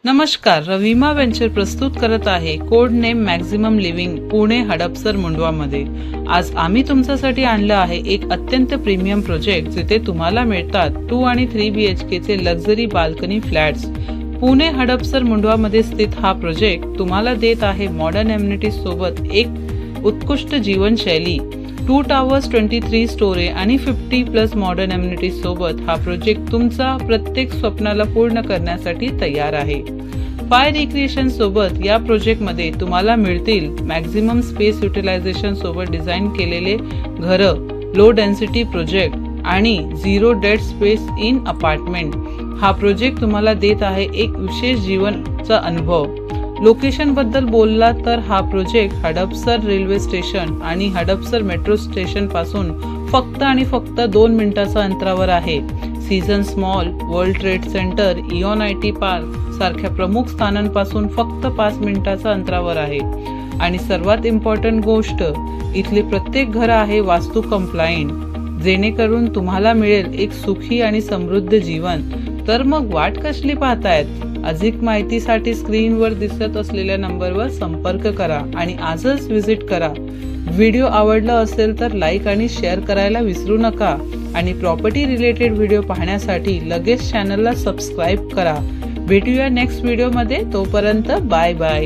नमस्कार, रविमा वेंचर प्रस्तुत करत आहे code name maximum living Pune Hadapsar Mundhwa मध्ये। आज आम्ही तुमच्यासाठी आणलं आहे एक अत्यंत प्रीमियम प्रोजेक्ट जिथे तुम्हाला मिळतात 2 आणि 3 BHK चे luxury balcony flats. Pune Hadapsar Mundhwa मध्ये स्थित हा प्रोजेक्ट तुम्हाला देत आहे मॉडर्न एम्युनिटीज सोबत एक उत्कृष्ट जीवनशैली। 2 टावर्स, 23 स्टोरी आणि 50+ मॉडर्न एम्युनिटीज सोबत हा प्रोजेक्ट तुमचा प्रत्येक स्वप्नाला पूर्ण करण्यासाठी तयार आहे। फायर रिक्रिएशन सोबत या प्रोजेक्ट मध्ये तुम्हाला मिळतील मॅक्झिमम स्पेस युटिलायझेशन सोबत डिझाइन केलेले घर, लो डेन्सिटी प्रोजेक्ट आणि 0 डेड स्पेस इन अपार्टमेंट। हा प्रोजेक्ट तुम्हाला देत आहे एक विशेष जीवनचा अनुभव। लोकेशन बद्दल बोलला तर हा प्रोजेक्ट हडपसर रेल्वे स्टेशन आणि हडपसर मेट्रो स्टेशन पासून फक्त 2 मिनिटांच्या अंतरावर आहे। Seasons mall, world trade centre, Eon IT park सारख्या प्रमुख स्थानांपासून फक्त 5 मिनिटांच्या अंतरावर आहे। आणि सर्वात इम्पॉर्टंट गोष्ट, इथले प्रत्येक घर आहे वास्तू कंप्लायंट, जेणेकरून तुम्हाला मिळेल एक सुखी आणि समृद्ध जीवन। तर मग वाट कसली पाहतायत? अधिक माहितीसाठी स्क्रीनवर दिसत असलेल्या नंबरवर संपर्क करा आणि आजच व्हिजिट करा। व्हिडिओ आवडला असेल तर लाईक आणि शेअर करायला विसरू नका आणि प्रॉपर्टी रिलेटेड व्हिडिओ पाहण्यासाठी लगेच चॅनलला सबस्क्राईब करा। भेटूया नेक्स्ट व्हिडिओमध्ये, तोपर्यंत बाय बाय।